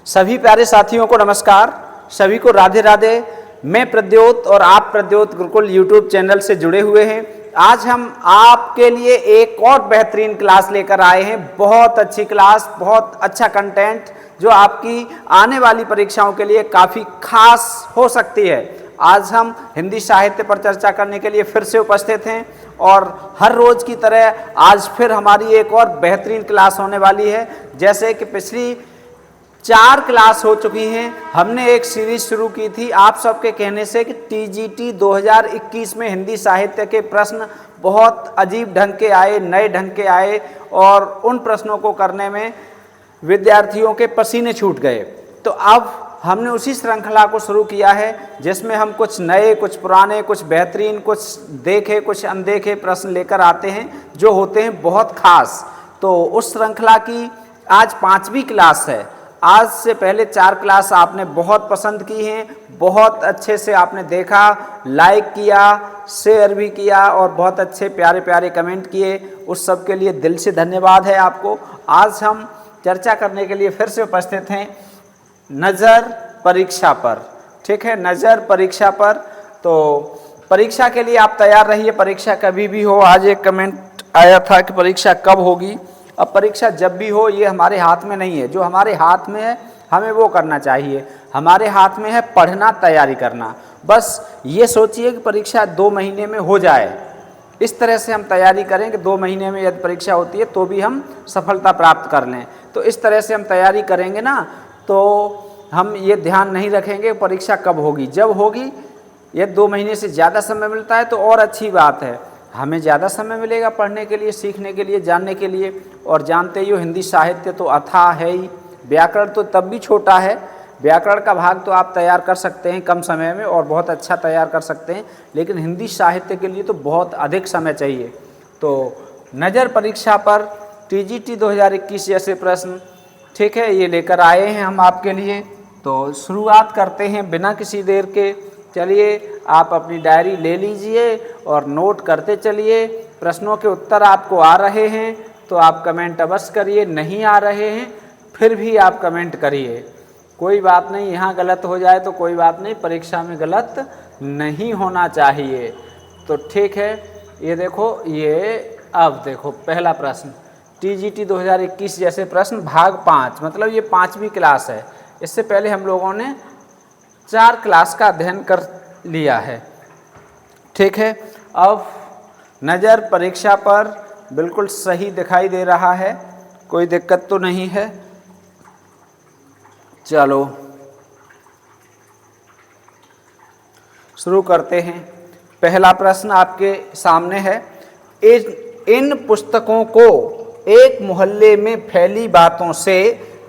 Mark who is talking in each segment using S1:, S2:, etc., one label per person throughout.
S1: सभी प्यारे साथियों को नमस्कार, सभी को राधे राधे। मैं प्रद्योत और आप प्रद्योत गुरुकुल यूट्यूब चैनल से जुड़े हुए हैं। आज हम आपके लिए एक और बेहतरीन क्लास लेकर आए हैं। बहुत अच्छी क्लास, बहुत अच्छा कंटेंट जो आपकी आने वाली परीक्षाओं के लिए काफ़ी खास हो सकती है। आज हम हिंदी साहित्य पर चर्चा करने के लिए फिर से उपस्थित हैं और हर रोज़ की तरह आज फिर हमारी एक और बेहतरीन क्लास होने वाली है। जैसे कि पिछली 4 क्लास हो चुकी हैं, हमने एक सीरीज शुरू की थी आप सबके कहने से कि टीजीटी 2021 में हिंदी साहित्य के प्रश्न बहुत अजीब ढंग के आए, नए ढंग के आए और उन प्रश्नों को करने में विद्यार्थियों के पसीने छूट गए। तो अब हमने उसी श्रृंखला को शुरू किया है जिसमें हम कुछ नए, कुछ पुराने, कुछ बेहतरीन, कुछ देखे, कुछ अनदेखे प्रश्न लेकर आते हैं जो होते हैं बहुत खास। तो उस श्रृंखला की आज 5वीं क्लास है। आज से पहले 4 क्लास आपने बहुत पसंद की हैं, बहुत अच्छे से आपने देखा, लाइक किया, शेयर भी किया और बहुत अच्छे प्यारे प्यारे कमेंट किए। उस सब के लिए दिल से धन्यवाद है आपको। आज हम चर्चा करने के लिए फिर से उपस्थित हैं नज़र परीक्षा पर। ठीक है, नज़र परीक्षा पर। तो परीक्षा के लिए आप तैयार रहिए, परीक्षा कभी भी हो। आज एक कमेंट आया था कि परीक्षा कब होगी। अब परीक्षा जब भी हो ये हमारे हाथ में नहीं है। जो हमारे हाथ में है हमें वो करना चाहिए। हमारे हाथ में है पढ़ना, तैयारी करना। बस ये सोचिए कि परीक्षा 2 महीने में हो जाए, इस तरह से हम तैयारी करें कि 2 महीने में यदि परीक्षा होती है तो भी हम सफलता प्राप्त कर लें। तो इस तरह से हम तैयारी करेंगे ना, तो हम ये ध्यान नहीं रखेंगे परीक्षा कब होगी। जब होगी, यदि 2 महीने से ज़्यादा समय मिलता है तो और अच्छी बात है, हमें ज़्यादा समय मिलेगा पढ़ने के लिए, सीखने के लिए, जानने के लिए। और जानते ही हो हिंदी साहित्य तो अथाह है ही। व्याकरण तो तब भी छोटा है, व्याकरण का भाग तो आप तैयार कर सकते हैं कम समय में और बहुत अच्छा तैयार कर सकते हैं, लेकिन हिंदी साहित्य के लिए तो बहुत अधिक समय चाहिए। तो नज़र परीक्षा पर टीजीटी 2021 जैसे प्रश्न, ठीक है, ये लेकर आए हैं हम आपके लिए। तो शुरुआत करते हैं बिना किसी देर के। चलिए, आप अपनी डायरी ले लीजिए और नोट करते चलिए। प्रश्नों के उत्तर आपको आ रहे हैं तो आप कमेंट अवश्य करिए, नहीं आ रहे हैं फिर भी आप कमेंट करिए, कोई बात नहीं। यहाँ गलत हो जाए तो कोई बात नहीं, परीक्षा में गलत नहीं होना चाहिए। तो ठीक है, ये देखो, ये अब देखो पहला प्रश्न टीजीटी 2021 जैसे प्रश्न भाग 5, मतलब ये 5वीं क्लास है। इससे पहले हम लोगों ने 4 क्लास का अध्ययन कर लिया है। ठीक है, अब नज़र परीक्षा पर बिल्कुल सही दिखाई दे रहा है, कोई दिक्कत तो नहीं है। चलो शुरू करते हैं। पहला प्रश्न आपके सामने है, इन पुस्तकों को एक मोहल्ले में फैली बातों से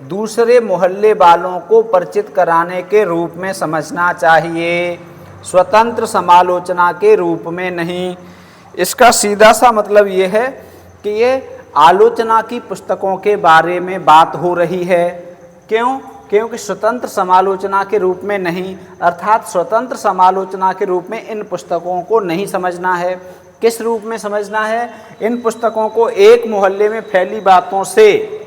S1: दूसरे मोहल्ले वालों को परिचित कराने के रूप में समझना चाहिए, स्वतंत्र समालोचना के रूप में नहीं। इसका सीधा सा मतलब ये है कि ये आलोचना की पुस्तकों के बारे में बात हो रही है। क्यों? क्योंकि स्वतंत्र समालोचना के रूप में नहीं, अर्थात स्वतंत्र समालोचना के रूप में इन पुस्तकों को नहीं समझना है। किस रूप में समझना है? इन पुस्तकों को एक मोहल्ले में फैली बातों से,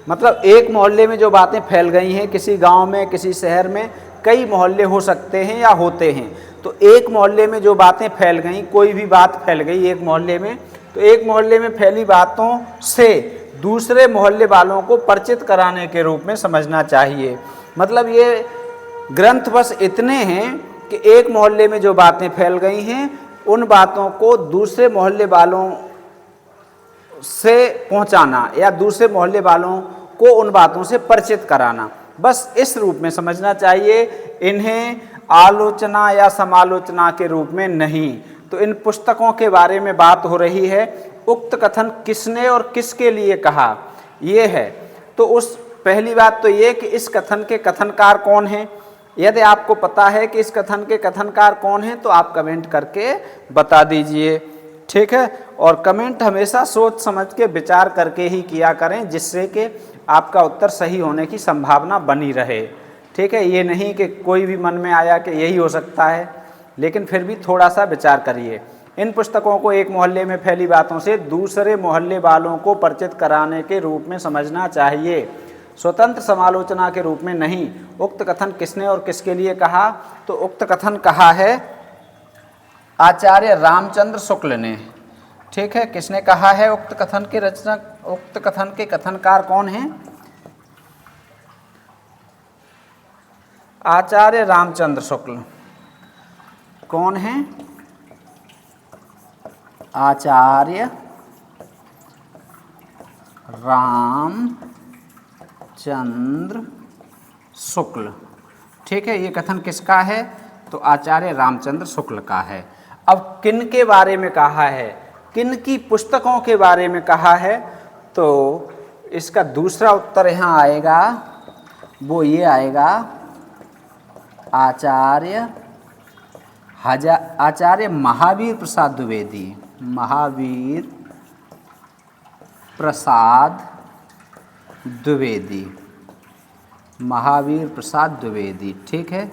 S1: मतलब एक मोहल्ले में जो बातें फैल गई हैं, किसी गांव में, किसी शहर में कई मोहल्ले हो सकते हैं या होते हैं, तो एक मोहल्ले में जो बातें फैल गई, कोई भी बात फैल गई एक मोहल्ले में, तो एक मोहल्ले में फैली बातों से दूसरे मोहल्ले वालों को परिचित कराने के रूप में समझना चाहिए। मतलब ये ग्रंथ बस इतने हैं कि एक मोहल्ले में जो बातें फैल गई हैं उन बातों को दूसरे मोहल्ले वालों से पहुंचाना या दूसरे मोहल्ले वालों को उन बातों से परिचित कराना, बस इस रूप में समझना चाहिए, इन्हें आलोचना या समालोचना के रूप में नहीं। तो इन पुस्तकों के बारे में बात हो रही है। उक्त कथन किसने और किसके लिए कहा, ये है। तो उस पहली बात तो ये कि इस कथन के कथनकार कौन हैं। यदि आपको पता है कि इस कथन के कथनकार कौन हैं तो आप कमेंट करके बता दीजिए। ठीक है, और कमेंट हमेशा सोच समझ के विचार करके ही किया करें, जिससे कि आपका उत्तर सही होने की संभावना बनी रहे। ठीक है, ये नहीं कि कोई भी मन में आया कि यही हो सकता है, लेकिन फिर भी थोड़ा सा विचार करिए। इन पुस्तकों को एक मोहल्ले में फैली बातों से दूसरे मोहल्ले वालों को परिचित कराने के रूप में समझना चाहिए, स्वतंत्र समालोचना के रूप में नहीं। उक्त कथन किसने और किसके लिए कहा? तो उक्त कथन कहा है आचार्य रामचंद्र शुक्ल ने। ठीक है, किसने कहा है उक्त कथन के रचना, उक्त कथन के कथनकार कौन हैं? आचार्य रामचंद्र शुक्ल। कौन हैं? आचार्य रामचंद्र शुक्ल। ठीक है, ये कथन किसका है? तो आचार्य रामचंद्र शुक्ल का है। अब किन के बारे में कहा है, किन की पुस्तकों के बारे में कहा है? तो इसका दूसरा उत्तर यहाँ आएगा, वो ये आएगा आचार्य महावीर प्रसाद द्विवेदी। महावीर प्रसाद द्विवेदी। महावीर प्रसाद द्विवेदी। ठीक है,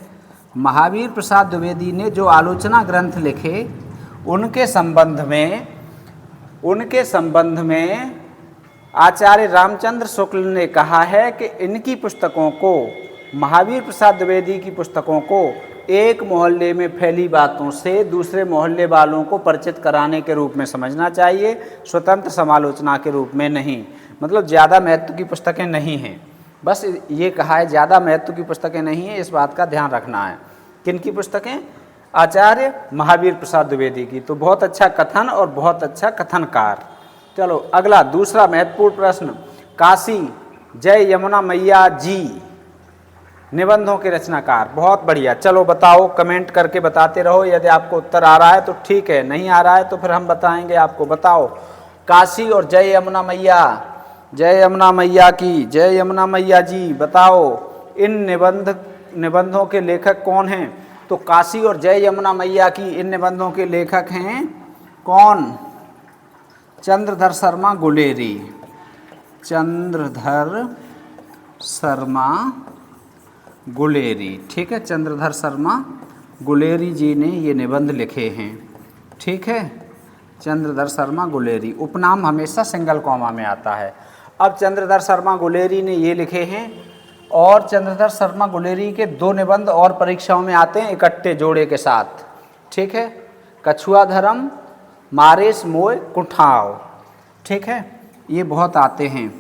S1: महावीर प्रसाद द्विवेदी ने जो आलोचना ग्रंथ लिखे उनके संबंध में आचार्य रामचंद्र शुक्ल ने कहा है कि इनकी पुस्तकों को, महावीर प्रसाद द्विवेदी की पुस्तकों को एक मोहल्ले में फैली बातों से दूसरे मोहल्ले वालों को परिचित कराने के रूप में समझना चाहिए, स्वतंत्र समालोचना के रूप में नहीं। मतलब ज़्यादा महत्व की पुस्तकें नहीं हैं, बस ये कहा है ज़्यादा महत्व की पुस्तकें नहीं हैं, इस बात का ध्यान रखना है। किन की पुस्तकें? आचार्य महावीर प्रसाद द्विवेदी की। तो बहुत अच्छा कथन और बहुत अच्छा कथनकार। चलो अगला दूसरा महत्वपूर्ण प्रश्न, काशी जय यमुना मैया जी निबंधों के रचनाकार। बहुत बढ़िया, चलो बताओ, कमेंट करके बताते रहो। यदि आपको उत्तर आ रहा है तो ठीक है, नहीं आ रहा है तो फिर हम बताएंगे आपको। बताओ, काशी और जय यमुना मैया, जय यमुना मैया की, जय यमुना मैया जी, बताओ इन निबंधों के लेखक कौन हैं? तो काशी और जय यमुना मैया की इन निबंधों के लेखक हैं कौन? चंद्रधर शर्मा गुलेरी। चंद्रधर शर्मा गुलेरी। ठीक है, चंद्रधर शर्मा गुलेरी जी ने ये निबंध लिखे हैं। ठीक है, चंद्रधर शर्मा गुलेरी। उपनाम हमेशा सिंगल कॉमा में आता है। अब चंद्रधर शर्मा गुलेरी ने ये लिखे हैं, और चंद्रधर शर्मा गुलेरी के दो निबंध और परीक्षाओं में आते हैं इकट्ठे जोड़े के साथ। ठीक है, कछुआ धर्म, मारेस मोय कुठाव। ठीक है, ये बहुत आते हैं,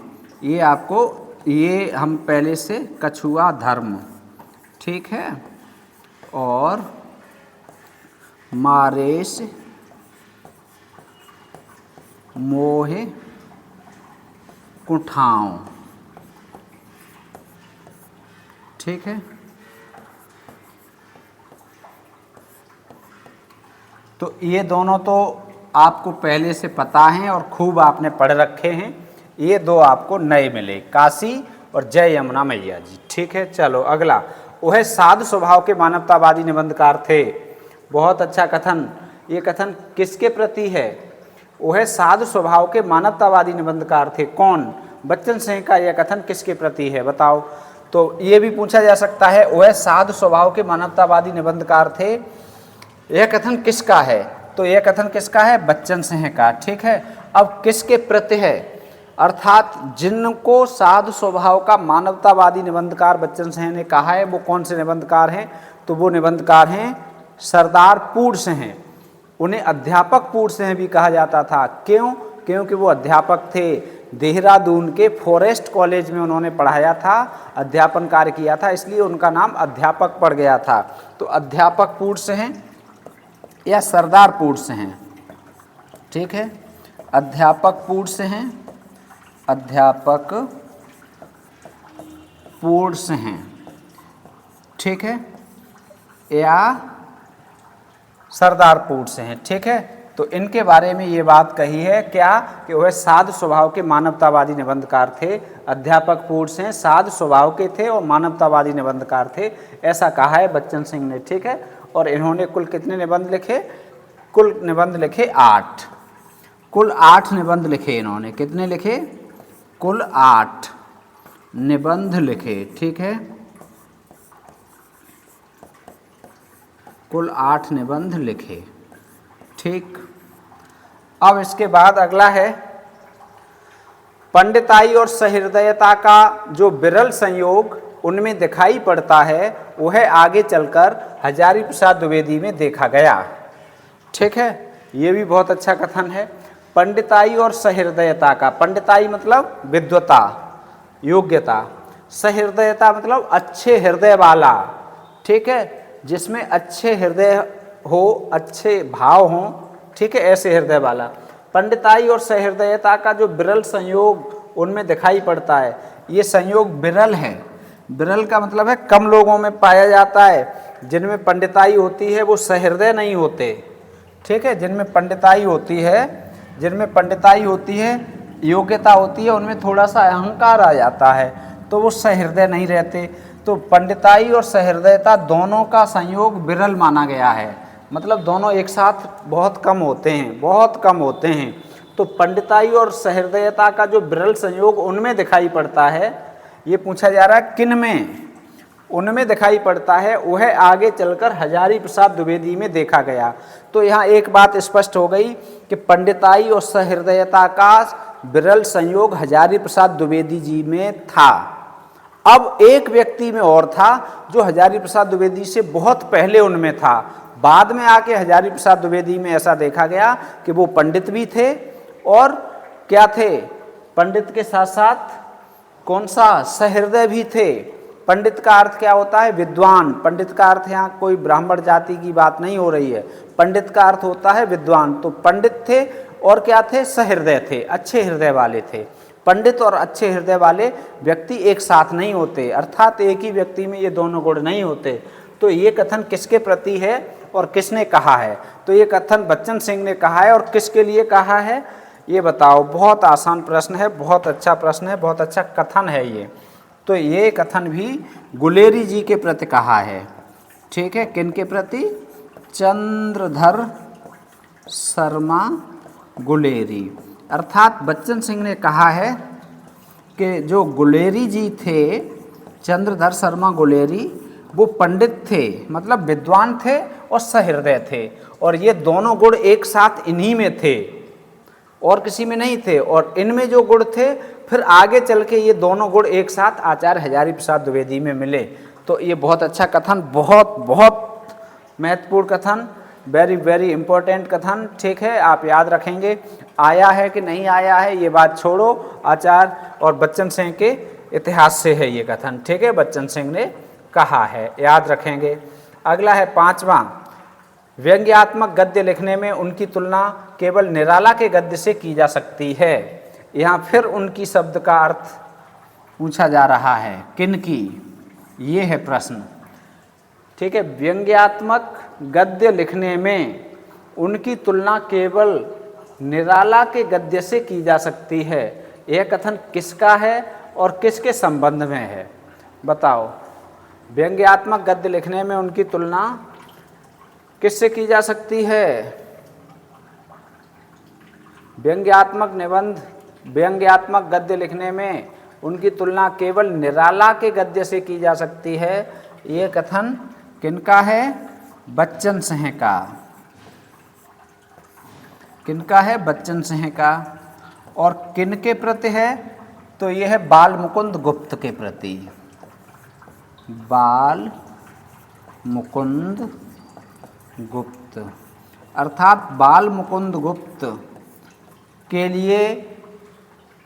S1: ये आपको, ये हम पहले से कछुआ धर्म, ठीक है, और मारेस मोह कुठाव। ठीक है, तो ये दोनों तो आपको पहले से पता हैं और खूब आपने पढ़ रखे हैं। ये दो आपको नए मिले, काशी और जय यमुना मैया जी। ठीक है, चलो अगला, वह साधु स्वभाव के मानवतावादी निबंधकार थे। बहुत अच्छा कथन। ये कथन किसके प्रति है? वह साधु स्वभाव के मानवतावादी निबंधकार थे। कौन? बच्चन सिंह का यह कथन किसके प्रति है? बताओ। तो ये भी पूछा जा सकता है, वह साधु स्वभाव के मानवतावादी निबंधकार थे, यह कथन किसका है? तो यह कथन किसका है? बच्चन सिंह का। ठीक है, अब किसके प्रति है? अर्थात जिनको साधु स्वभाव का मानवतावादी निबंधकार बच्चन सिंह ने कहा है, वो कौन से निबंधकार हैं? तो वो निबंधकार हैं सरदार पूर्ण सिंह। उन्हें अध्यापक पूर्ण सिंह भी कहा जाता था। क्यों? क्योंकि वो अध्यापक थे। देहरादून के फॉरेस्ट कॉलेज में उन्होंने पढ़ाया था, अध्यापन कार्य किया था, इसलिए उनका नाम अध्यापक पड़ गया था। तो अध्यापक पूर्ण सिंह या सरदार पूर्ण सिंह। ठीक है, अध्यापक पूर्ण सिंह, अध्यापक पूर्ण सिंह। ठीक है, या सरदार पूर्ण सिंह। ठीक है, तो इनके बारे में ये बात कही है क्या? कि वह साधु स्वभाव के मानवतावादी निबंधकार थे। अध्यापक पूर्ण सिंह साधु स्वभाव के थे और मानवतावादी निबंधकार थे, ऐसा कहा है बच्चन सिंह ने। ठीक है, और इन्होंने कुल कितने निबंध लिखे? कुल निबंध लिखे 8। कुल 8 निबंध लिखे इन्होंने। कितने लिखे? कुल 8 निबंध लिखे। ठीक है, कुल 8 निबंध लिखे। ठीक, अब इसके बाद अगला है पंडिताई और सहृदयता का जो विरल संयोग उनमें दिखाई पड़ता है वह आगे चलकर हजारी प्रसाद द्विवेदी में देखा गया। ठीक है, ये भी बहुत अच्छा कथन है। पंडिताई और सहृदयता का, पंडिताई मतलब विद्वता, योग्यता, सहृदयता मतलब अच्छे हृदय वाला। ठीक है, जिसमें अच्छे हृदय हो, अच्छे भाव हों, ठीक है, ऐसे हृदय वाला। पंडिताई और सहृदयता का जो विरल संयोग उनमें दिखाई पड़ता है, ये संयोग विरल है। विरल का मतलब है कम लोगों में पाया जाता है। जिनमें पंडिताई होती है वो सहृदय नहीं होते। ठीक है, जिनमें पंडिताई होती है, योग्यता होती है, उनमें थोड़ा सा अहंकार आ जाता है, तो वो सहृदय नहीं रहते। तो पंडिताई और सहृदयता दोनों का संयोग विरल माना गया है, मतलब दोनों एक साथ बहुत कम होते हैं। तो पंडिताई और सहृदयता का जो विरल संयोग उनमें दिखाई पड़ता है, ये पूछा जा रहा है किन में, उनमें दिखाई पड़ता है, वह आगे चलकर हजारी प्रसाद द्विवेदी में देखा गया। तो यहाँ एक बात स्पष्ट हो गई कि पंडिताई और सहृदयता का विरल संयोग हजारी प्रसाद द्विवेदी जी में था। अब एक व्यक्ति में और था जो हजारी प्रसाद द्विवेदी से बहुत पहले उनमें था। बाद में आके हजारी प्रसाद द्विवेदी में ऐसा देखा गया कि वो पंडित भी थे और क्या थे, पंडित के साथ साथ कौन सा, सहृदय भी थे। पंडित का अर्थ क्या होता है, विद्वान। पंडित का अर्थ यहाँ कोई ब्राह्मण जाति की बात नहीं हो रही है, पंडित का अर्थ होता है विद्वान। तो पंडित थे और क्या थे, सहृदय थे, अच्छे हृदय वाले थे। पंडित और अच्छे हृदय वाले व्यक्ति एक साथ नहीं होते, अर्थात एक ही व्यक्ति में ये दोनों गुण नहीं होते। तो ये कथन किसके प्रति है और किसने कहा है? तो ये कथन बच्चन सिंह ने कहा है, और किसके लिए कहा है ये बताओ। बहुत आसान प्रश्न है, बहुत अच्छा प्रश्न है, बहुत अच्छा कथन है ये। तो ये कथन भी गुलेरी जी के प्रति कहा है। ठीक है, किन के प्रति, चंद्रधर शर्मा गुलेरी, अर्थात बच्चन सिंह ने कहा है कि जो गुलेरी जी थे, चंद्रधर शर्मा गुलेरी, वो पंडित थे, मतलब विद्वान थे और सहृदय थे, और ये दोनों गुण एक साथ इन्हीं में थे और किसी में नहीं थे। और इनमें जो गुण थे फिर आगे चल के ये दोनों गुण एक साथ आचार्य हजारी प्रसाद द्विवेदी में मिले। तो ये बहुत अच्छा कथन, बहुत बहुत महत्वपूर्ण कथन, वेरी वेरी इंपॉर्टेंट कथन। ठीक है, आप याद रखेंगे। आया है कि नहीं आया है ये बात छोड़ो, आचार्य और बच्चन सिंह के इतिहास से है ये कथन। ठीक है, बच्चन सिंह ने कहा है, याद रखेंगे। अगला है 5वां, व्यंग्यात्मक गद्य लिखने में उनकी तुलना केवल निराला के गद्य से की जा सकती है। यहाँ फिर उनकी शब्द का अर्थ पूछा जा रहा है, किन की, ये है प्रश्न। ठीक है, व्यंग्यात्मक गद्य लिखने में उनकी तुलना केवल निराला के गद्य से की जा सकती है। यह कथन किसका है और किसके संबंध में है, बताओ। व्यंग्यात्मक गद्य लिखने में उनकी तुलना किससे की जा सकती है? व्यंग्यात्मक निबंध, व्यंग्यात्मक गद्य लिखने में उनकी तुलना केवल निराला के गद्य से की जा सकती है। ये कथन किनका है? बच्चन सिंह का। किनका है? बच्चन सिंह का। और किन के प्रति है? तो यह है बाल मुकुंद गुप्त के प्रति। बाल मुकुंद गुप्त, अर्थात बाल मुकुंद गुप्त के लिए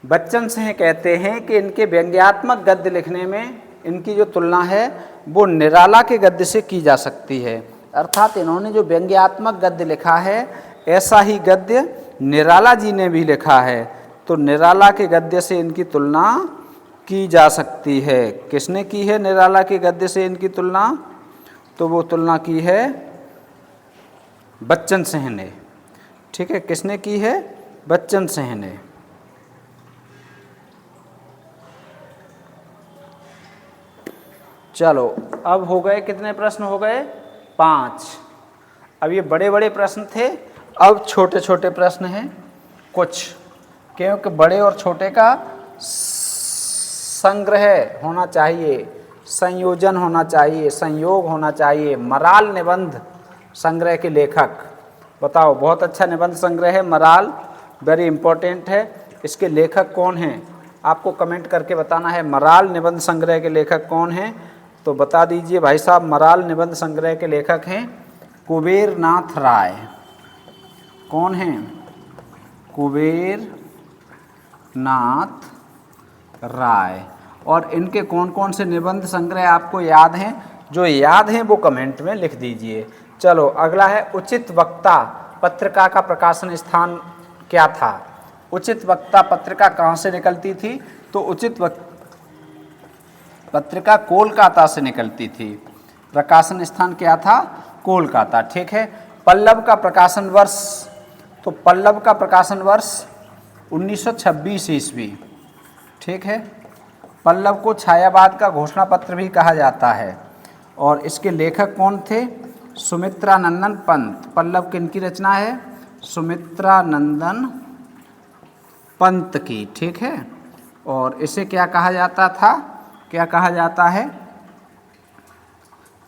S1: बच्चन सिंह कहते हैं कि इनके व्यंग्यात्मक गद्य लिखने में इनकी जो तुलना है वो निराला के गद्य से की जा सकती है। अर्थात इन्होंने जो व्यंग्यात्मक गद्य लिखा है ऐसा ही गद्य निराला जी ने भी लिखा है, तो निराला के गद्य से इनकी तुलना की जा सकती है। किसने की है निराला के गद्य से इनकी तुलना? तो वो तुलना की है बच्चन सिंह ने। ठीक है, किसने की है? बच्चन सिंह ने। चलो, अब हो गए कितने प्रश्न हो गए? 5। अब ये बड़े बड़े प्रश्न थे, अब छोटे छोटे प्रश्न हैं कुछ, क्योंकि बड़े और छोटे का संग्रह होना चाहिए, संयोजन होना चाहिए, संयोग होना चाहिए। मराल निबंध संग्रह के लेखक, बताओ। बहुत अच्छा निबंध संग्रह है मराल, वेरी इंपॉर्टेंट है। इसके लेखक कौन हैं? आपको कमेंट करके बताना है। मराल निबंध संग्रह के लेखक कौन हैं? तो बता दीजिए भाई साहब, मराल निबंध संग्रह के लेखक हैं कुबेर नाथ राय। कौन हैं? कुबेर नाथ राय। और इनके कौन कौन से निबंध संग्रह आपको याद हैं? जो याद हैं वो कमेंट में लिख दीजिए। चलो अगला है, उचित वक्ता पत्रिका का प्रकाशन स्थान क्या था? उचित वक्ता पत्रिका कहाँ से निकलती थी? तो उचित वक्ता पत्रिका कोलकाता से निकलती थी। प्रकाशन स्थान क्या था? कोलकाता। ठीक है। पल्लव का प्रकाशन वर्ष? तो पल्लव का प्रकाशन वर्ष 1926 ईस्वी। ठीक है। पल्लव को छायावाद का घोषणा पत्र भी कहा जाता है। और इसके लेखक कौन थे? सुमित्रानंदन पंत। पल्लव किनकी रचना है? सुमित्रानंदन पंत की। ठीक है। और इसे क्या कहा जाता था? क्या कहा जाता है?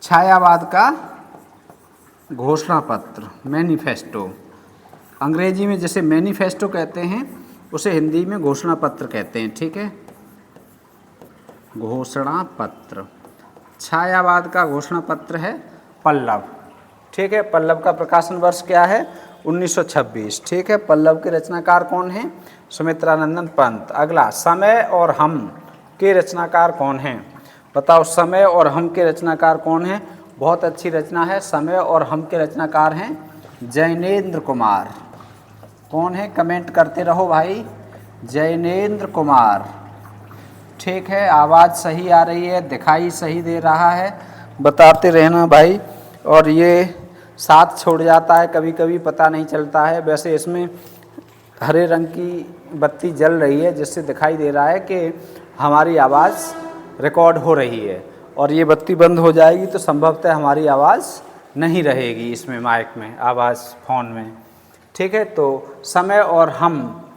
S1: छायावाद का घोषणा पत्र, मैनिफेस्टो। अंग्रेजी में जैसे मैनिफेस्टो कहते हैं, उसे हिंदी में घोषणा पत्र कहते हैं। ठीक है। घोषणा पत्र, छायावाद का घोषणा पत्र है पल्लव। ठीक है। पल्लव का प्रकाशन वर्ष क्या है? 1926। ठीक है। पल्लव के रचनाकार कौन हैं? सुमित्रानंदन पंत। अगला, समय और हम के रचनाकार कौन हैं? बताओ, समय और हम के रचनाकार कौन हैं? बहुत अच्छी रचना है। समय और हम के रचनाकार हैं जैनेन्द्र कुमार। कौन है? कमेंट करते रहो भाई। जैनेन्द्र कुमार। ठीक है। आवाज़ सही आ रही है, दिखाई सही दे रहा है, बताते रहना भाई। और ये साथ छोड़ जाता है कभी कभी, पता नहीं चलता है। वैसे इसमें हरे रंग की बत्ती जल रही है, जिससे दिखाई दे रहा है कि हमारी आवाज़ रिकॉर्ड हो रही है। और ये बत्ती बंद हो जाएगी तो संभवतः हमारी आवाज़ नहीं रहेगी इसमें, माइक में, आवाज़ फ़ोन में। ठीक है। तो समय और हम,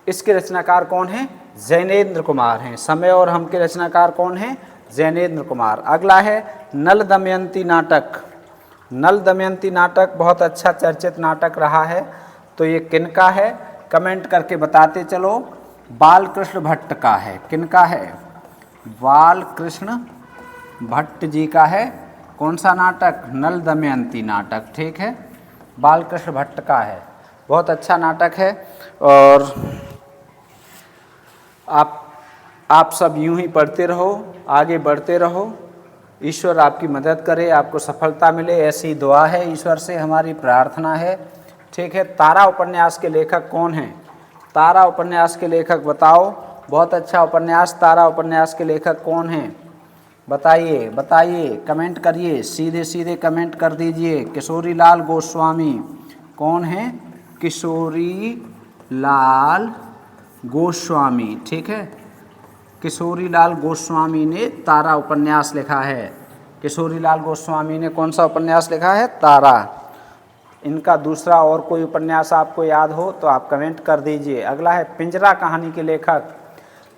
S1: इसके रचनाकार कौन हैं? जैनेन्द्र कुमार हैं। समय और हम के रचनाकार कौन हैं? जैनेन्द्र कुमार। अगला है नल दमयंती नाटक। नल दमयंती नाटक बहुत अच्छा चर्चित नाटक रहा है। तो ये किनका है? कमेंट करके बताते चलो। बालकृष्ण भट्ट का है। किनका है? बालकृष्ण भट्ट जी का है। कौन सा नाटक? नल दमयंती नाटक। ठीक है। बालकृष्ण भट्ट का है। बहुत अच्छा नाटक है। और आप सब यूं ही पढ़ते रहो, आगे बढ़ते रहो। ईश्वर आपकी मदद करे, आपको सफलता मिले, ऐसी दुआ है ईश्वर से, हमारी प्रार्थना है। ठीक है। तारा उपन्यास के लेखक कौन हैं? तारा उपन्यास के लेखक बताओ। बहुत अच्छा उपन्यास, तारा उपन्यास के लेखक कौन हैं? बताइए बताइए, कमेंट करिए, सीधे सीधे कमेंट कर दीजिए। किशोरी लाल गोस्वामी। कौन है? किशोरी लाल गोस्वामी। ठीक है। किशोरी लाल गोस्वामी ने तारा उपन्यास लिखा है। किशोरी लाल गोस्वामी ने कौन सा उपन्यास लिखा है? तारा। इनका दूसरा और कोई उपन्यास आपको याद हो तो आप कमेंट कर दीजिए। अगला है पिंजरा कहानी के लेखक।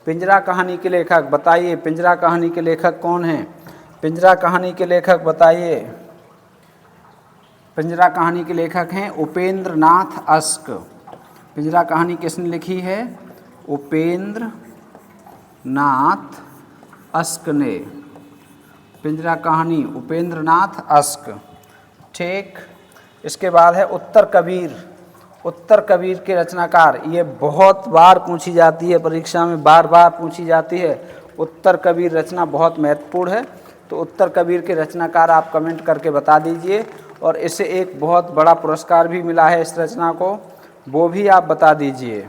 S1: पिंजरा कहानी के लेखक बताइए। पिंजरा कहानी के लेखक कौन हैं? पिंजरा कहानी के लेखक बताइए। पिंजरा कहानी के लेखक हैं उपेंद्र नाथ अस्क। पिंजरा कहानी किसने लिखी है? उपेंद्र नाथ अस्क ने। पिंजरा कहानी उपेंद्र नाथ अस्क। ठीक। इसके बाद है उत्तर कबीर। उत्तर कबीर के रचनाकार, ये बहुत बार पूछी जाती है परीक्षा में, बार बार पूछी जाती है। उत्तर कबीर रचना बहुत महत्वपूर्ण है। तो उत्तर कबीर के रचनाकार आप कमेंट करके बता दीजिए। और इसे एक बहुत बड़ा पुरस्कार भी मिला है इस रचना को, वो भी आप बता दीजिए।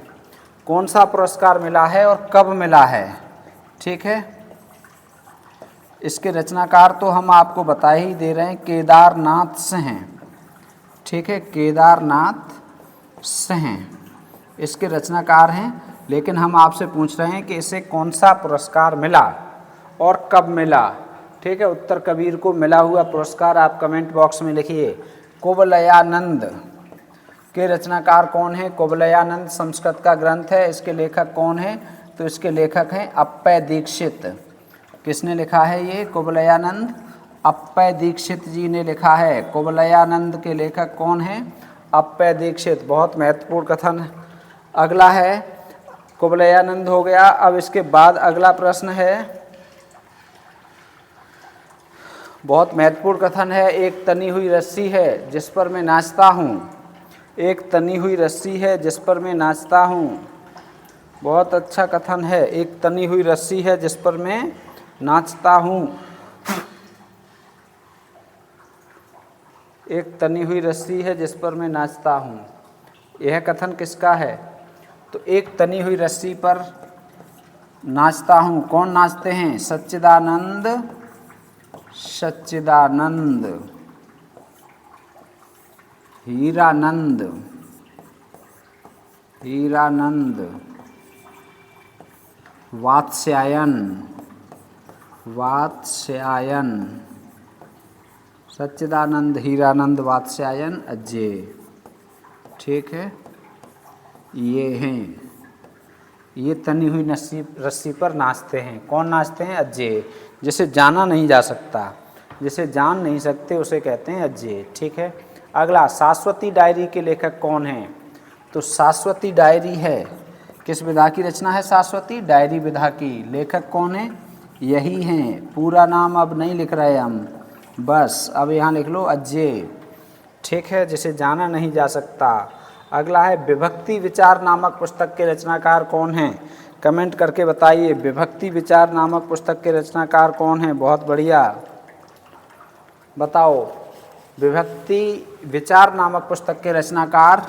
S1: कौन सा पुरस्कार मिला है और कब मिला है? ठीक है। इसके रचनाकार तो हम आपको बता ही दे रहे हैं, केदारनाथ से हैं। ठीक है। केदारनाथ से हैं इसके रचनाकार हैं। लेकिन हम आपसे पूछ रहे हैं कि इसे कौन सा पुरस्कार मिला और कब मिला। ठीक है। उत्तर कबीर को मिला हुआ पुरस्कार आप कमेंट बॉक्स में लिखिए। कुवलयानंद के रचनाकार कौन है? कुवलयानंद संस्कृत का ग्रंथ है। इसके लेखक कौन है? तो इसके लेखक हैं अप्पय दीक्षित। किसने लिखा है ये? कुवलयानंद। अप्पय दीक्षित जी ने लिखा है। कुवलयानंद के लेखक कौन हैं? अप्पय दीक्षित। बहुत महत्वपूर्ण कथन है। अगला है कुवलयानंद हो गया। अब इसके बाद अगला प्रश्न है, बहुत महत्वपूर्ण कथन है। एक तनी हुई रस्सी है जिस पर मैं नाचता हूँ। एक तनी हुई रस्सी है जिस पर मैं नाचता हूँ। बहुत अच्छा कथन है। एक तनी हुई रस्सी है जिस पर मैं नाचता हूँ। एक तनी हुई रस्सी है जिस पर मैं नाचता हूँ। यह कथन किसका है? तो एक तनी हुई रस्सी पर नाचता हूँ, कौन नाचते हैं? सच्चिदानंद, सच्चिदानंद, हीरानंद, हीरानंद, वात्स्यायन, वात्स्यायन, सच्चिदानंद, हीरानंद, वात्स्यायन, अजय। ठीक है, ये हैं, ये तनी हुई रस्सी पर नाचते हैं। कौन नाचते हैं? अजय। जिसे जाना नहीं जा सकता, जिसे जान नहीं सकते उसे कहते हैं अजय। ठीक है। अगला, शाश्वती डायरी के लेखक कौन हैं? तो शाश्वती डायरी है, किस विधा की रचना है? शाश्वती डायरी विधा की। लेखक कौन है? यही हैं। पूरा नाम अब नहीं लिख रहे हम, बस अब यहाँ लिख लो अजय। ठीक है, जिसे जाना नहीं जा सकता। अगला है, विभक्ति विचार नामक पुस्तक के रचनाकार कौन हैं? कमेंट करके बताइए, विभक्ति विचार नामक पुस्तक के रचनाकार कौन हैं? बहुत बढ़िया, बताओ। विभक्ति विचार नामक पुस्तक के रचनाकार,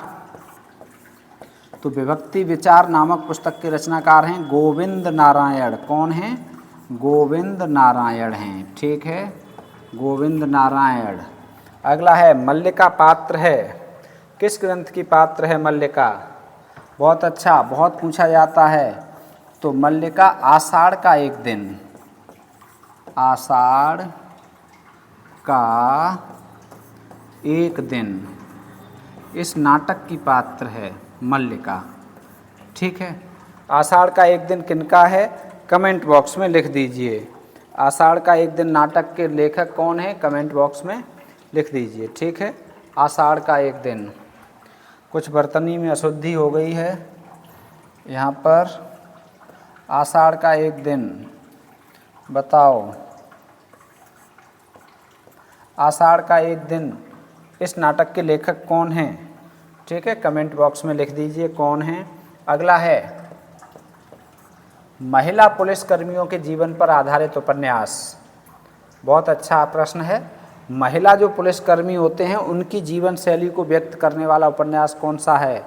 S1: तो विभक्ति विचार नामक पुस्तक के रचनाकार हैं गोविंद नारायण। कौन हैं? गोविंद नारायण हैं। ठीक है, गोविंद नारायण। अगला है, मल्लिका पात्र है, किस ग्रंथ की पात्र है मल्लिका? बहुत अच्छा, बहुत पूछा जाता है। तो मल्लिका आषाढ़ का एक दिन, आषाढ़ का एक दिन, इस नाटक की पात्र है मल्लिका। ठीक है, आषाढ़ का एक दिन किनका है? कमेंट बॉक्स में लिख दीजिए। आषाढ़ का एक दिन नाटक के लेखक कौन है? कमेंट बॉक्स में लिख दीजिए। ठीक है, आषाढ़ का एक दिन। कुछ बर्तनी में अशुद्धि हो गई है यहाँ पर। आषाढ़ का एक दिन, बताओ, आषाढ़ का एक दिन, इस नाटक के लेखक कौन हैं? ठीक है, कमेंट बॉक्स में लिख दीजिए कौन हैं। अगला है, महिला पुलिसकर्मियों के जीवन पर आधारित उपन्यास। बहुत अच्छा प्रश्न है। महिला जो पुलिसकर्मी होते हैं उनकी जीवन शैली को व्यक्त करने वाला उपन्यास कौन सा है?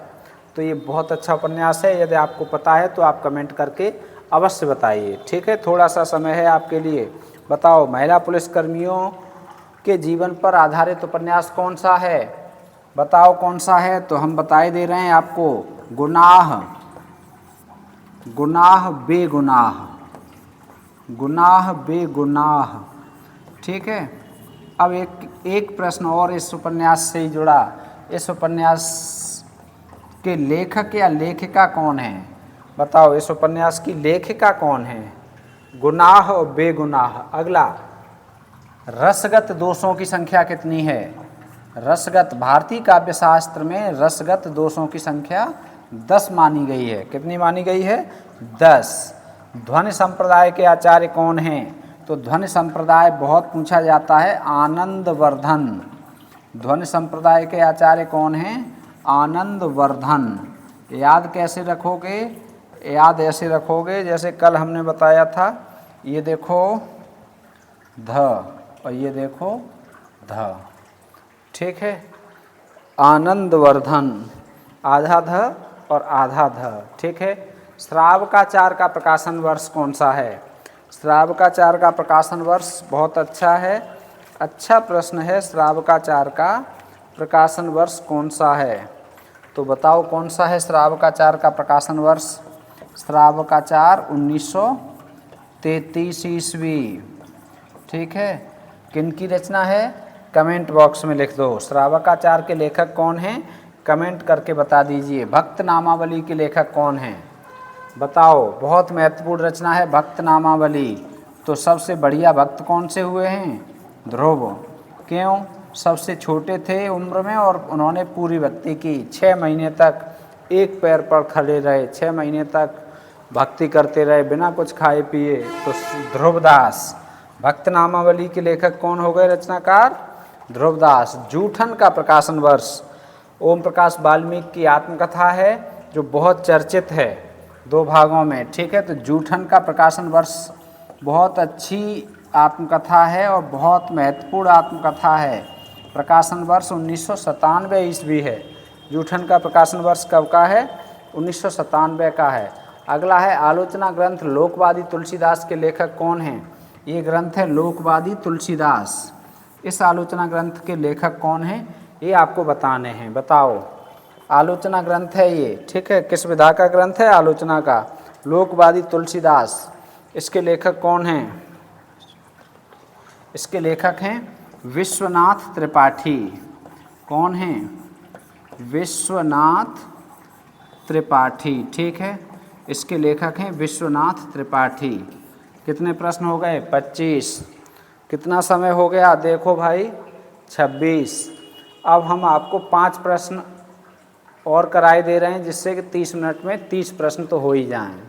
S1: तो ये बहुत अच्छा उपन्यास है। यदि आपको पता है तो आप कमेंट करके अवश्य बताइए। ठीक है, थोड़ा सा समय है आपके लिए। बताओ, महिला पुलिसकर्मियों के जीवन पर आधारित उपन्यास कौन सा है? बताओ कौन सा है? तो हम बताए दे रहे हैं आपको, गुनाह, गुनाह बेगुनाह, गुनाह बेगुनाह। ठीक है, अब एक प्रश्न और इस उपन्यास से ही जुड़ा। इस उपन्यास के लेखक या लेखिका कौन है? बताओ, इस उपन्यास की लेखिका कौन है? गुनाह और बेगुनाह। अगला, रसगत दोषों की संख्या कितनी है? रसगत, भारतीय काव्यशास्त्र में रसगत दोषों की संख्या 10 मानी गई है। कितनी मानी गई है? 10। ध्वनि संप्रदाय के आचार्य कौन हैं? तो ध्वनि संप्रदाय बहुत पूछा जाता है, आनंदवर्धन। ध्वनि संप्रदाय के आचार्य कौन हैं? आनंदवर्धन। याद कैसे रखोगे? याद ऐसे रखोगे जैसे कल हमने बताया था। ये देखो ध और ये देखो ध। ठीक है, आनंदवर्धन, आधा ध और आधा ध। ठीक है। श्रावकाचार का प्रकाशन वर्ष कौन सा है? श्रावकाचार का प्रकाशन वर्ष बहुत अच्छा है, अच्छा प्रश्न है। श्रावकाचार का प्रकाशन वर्ष कौन सा है? तो बताओ कौन सा है श्रावकाचार का प्रकाशन वर्ष? श्रावकाचार 1933 ईस्वी। ठीक है, किन की रचना है? कमेंट बॉक्स में लिख दो। श्रावकाचार के लेखक कौन हैं? कमेंट करके बता दीजिए। भक्त नामावली के लेखक कौन हैं? बताओ, बहुत महत्वपूर्ण रचना है भक्त नामावली। तो सबसे बढ़िया भक्त कौन से हुए हैं? ध्रुव। क्यों? सबसे छोटे थे उम्र में और उन्होंने पूरी भक्ति की। 6 महीने तक एक पैर पर खड़े रहे, 6 महीने तक भक्ति करते रहे बिना कुछ खाए पिए। तो ध्रुवदास। भक्त नामावली के लेखक कौन हो गए रचनाकार? ध्रुवदास। जूठन का प्रकाशन वर्ष ओम प्रकाश वाल्मीकि की आत्मकथा है जो बहुत चर्चित है 2 भागों में, ठीक है। तो जूठन का प्रकाशन वर्ष बहुत अच्छी आत्मकथा है और बहुत महत्वपूर्ण आत्मकथा है। प्रकाशन वर्ष 1997 ईस्वी है। जूठन का प्रकाशन वर्ष कब का है? 1997 का है। अगला है आलोचना ग्रंथ लोकवादी तुलसीदास के लेखक कौन हैं? ये ग्रंथ है लोकवादी तुलसीदास। इस आलोचना ग्रंथ के लेखक कौन हैं ये आपको बताने हैं। बताओ, आलोचना ग्रंथ है ये, ठीक है। किस विधा का ग्रंथ है? आलोचना का। लोकवादी तुलसीदास। इसके लेखक कौन हैं? इसके लेखक हैं विश्वनाथ त्रिपाठी। कौन हैं? विश्वनाथ त्रिपाठी, ठीक है। इसके लेखक हैं विश्वनाथ त्रिपाठी। कितने प्रश्न हो गए? 25। कितना समय हो गया? देखो भाई 26। अब हम आपको 5 प्रश्न और कराए दे रहे हैं जिससे कि 30 मिनट में 30 प्रश्न तो हो ही जाएं।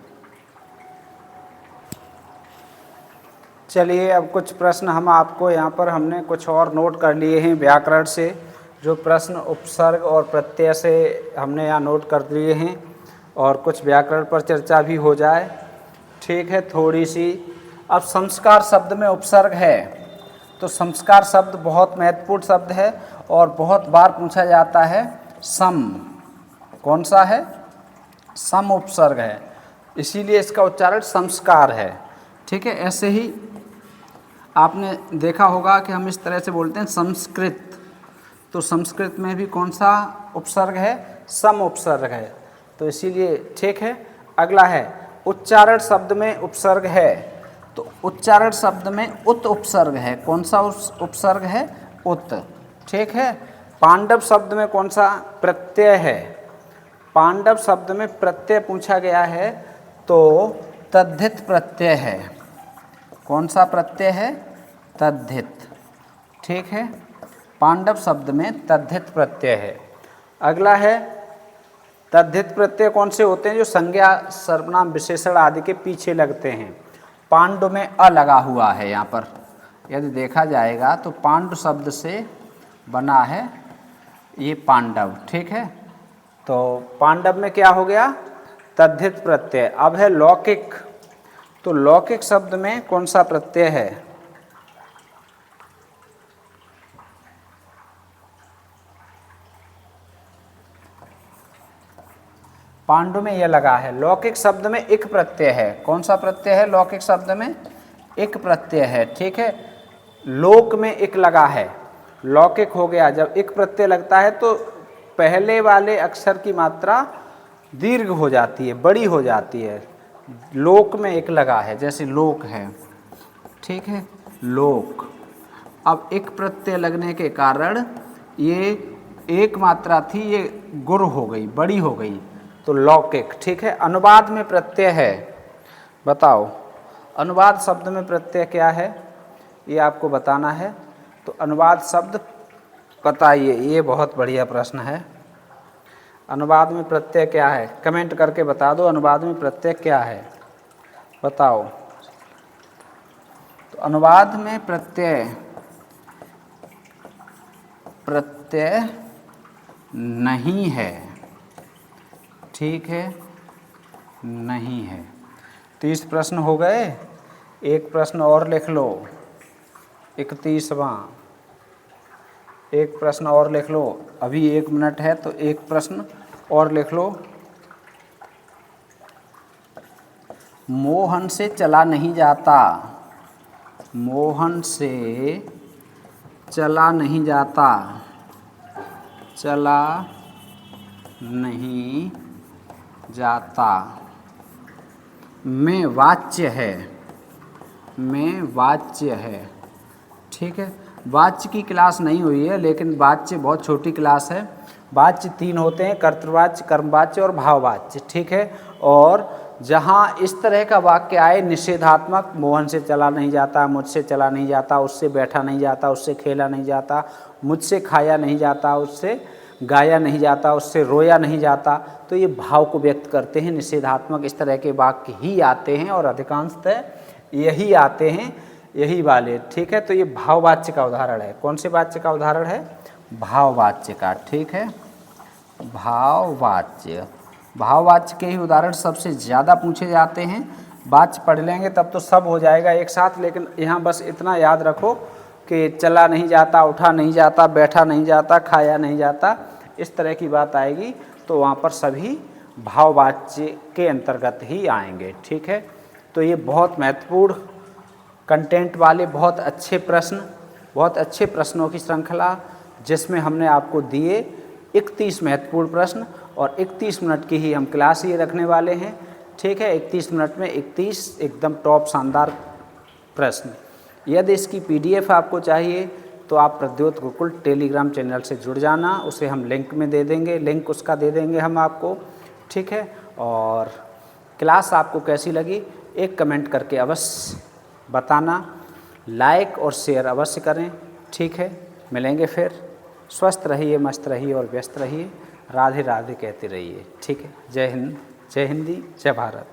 S1: चलिए, अब कुछ प्रश्न हम आपको यहाँ पर हमने कुछ और नोट कर लिए हैं व्याकरण से। जो प्रश्न उपसर्ग और प्रत्यय से हमने यहाँ नोट कर लिए हैं और कुछ व्याकरण पर चर्चा भी हो जाए, ठीक है, थोड़ी सी। अब संस्कार शब्द में उपसर्ग है, तो संस्कार शब्द बहुत महत्वपूर्ण शब्द है और बहुत बार पूछा जाता है। सम कौन सा है? सम उपसर्ग है, इसीलिए इसका उच्चारण संस्कार है, ठीक है। ऐसे ही आपने देखा होगा कि हम इस तरह से बोलते हैं संस्कृत, तो संस्कृत में भी कौन सा उपसर्ग है? सम उपसर्ग है, तो इसीलिए ठीक है। अगला है उच्चारण शब्द में उपसर्ग है, तो उच्चारण शब्द में उत उपसर्ग है। कौन सा उपसर्ग है? उत, ठीक है। पांडव शब्द में कौन सा प्रत्यय है? पांडव शब्द में प्रत्यय पूछा गया है तो तद्धित प्रत्यय है। कौन सा प्रत्यय है? तद्धित, ठीक है। पांडव शब्द में तद्धित प्रत्यय है। अगला है तद्धित प्रत्यय कौन से होते हैं? जो संज्ञा सर्वनाम विशेषण आदि के पीछे लगते हैं। पांडु में अ लगा हुआ है यहाँ पर, यदि देखा जाएगा तो पांडु शब्द से बना है ये पांडव, ठीक है। तो पांडव में क्या हो गया? तद्धित प्रत्यय। अब है लौकिक, तो लौकिक शब्द में कौन सा प्रत्यय है? पांडु में यह लगा है। लौकिक शब्द में इक प्रत्यय है। कौन सा प्रत्यय है? लौकिक शब्द में इक प्रत्यय है, ठीक है। लोक में इक लगा है, लौकिक हो गया। जब इक प्रत्यय लगता है तो पहले वाले अक्षर की मात्रा दीर्घ हो जाती है, बड़ी हो जाती है। लोक में इक लगा है, जैसे लोक है, ठीक है, लोक। अब इक प्रत्यय लगने के कारण ये एक मात्रा थी, ये गुर हो गई, बड़ी हो गई, तो लौकिक, ठीक है। अनुवाद में प्रत्यय है, बताओ अनुवाद शब्द में प्रत्यय क्या है? ये आपको बताना है। तो अनुवाद शब्द बताइए, ये बहुत बढ़िया प्रश्न है। अनुवाद में प्रत्यय क्या है? कमेंट करके बता दो, अनुवाद में प्रत्यय क्या है, बताओ। तो अनुवाद में प्रत्यय नहीं है, ठीक है, नहीं है। 30 प्रश्न हो गए, एक प्रश्न और लिख लो, 31वां। एक प्रश्न और लिख लो, अभी 1 मिनट है तो एक प्रश्न और लिख लो। मोहन से चला नहीं जाता, मोहन से चला नहीं जाता, चला नहीं जाता में वाच्य है, में वाच्य है, ठीक है। वाच्य की क्लास नहीं हुई है, लेकिन वाच्य बहुत छोटी क्लास है। वाच्य 3 होते हैं, कर्तृवाच्य, कर्मवाच्य और भाववाच्य, ठीक है। और जहाँ इस तरह का वाक्य आए निषेधात्मक, मोहन से चला नहीं जाता, मुझसे चला नहीं जाता, उससे बैठा नहीं जाता, उससे खेला नहीं जाता, मुझसे खाया नहीं जाता, उससे गाया नहीं जाता, उससे रोया नहीं जाता, तो ये भाव को व्यक्त करते हैं। निषेधात्मक इस तरह के वाक्य ही आते हैं और अधिकांशतः यही आते हैं, यही वाले, ठीक है। तो ये भाववाच्य का उदाहरण है। कौन से वाच्य का उदाहरण है? भाववाच्य का, ठीक है। भाववाच्य, भाववाच्य के ही उदाहरण सबसे ज़्यादा पूछे जाते हैं। वाच्य पढ़ लेंगे तब तो सब हो जाएगा एक साथ, लेकिन यहाँ बस इतना याद रखो कि चला नहीं जाता, उठा नहीं जाता, बैठा नहीं जाता, खाया नहीं जाता, इस तरह की बात आएगी तो वहाँ पर सभी भाववाच्य के अंतर्गत ही आएंगे, ठीक है। तो ये बहुत महत्वपूर्ण कंटेंट वाले बहुत अच्छे प्रश्न, बहुत अच्छे प्रश्नों की श्रृंखला, जिसमें हमने आपको दिए 31 महत्वपूर्ण प्रश्न और 31 मिनट की ही हम क्लास ये रखने वाले हैं, ठीक है। 31 मिनट में 31 एकदम टॉप शानदार प्रश्न। यदि इसकी PDF आपको चाहिए तो आप प्रद्योत गुरुकुल टेलीग्राम चैनल से जुड़ जाना, उसे हम लिंक में दे देंगे, लिंक उसका दे देंगे हम आपको, ठीक है। और क्लास आपको कैसी लगी एक कमेंट करके अवश्य बताना, लाइक और शेयर अवश्य करें, ठीक है। मिलेंगे फिर, स्वस्थ रहिए, मस्त रहिए और व्यस्त रहिए, राधे राधे कहते रहिए, ठीक है। जय हिंद, जय हिंदी, जय भारत।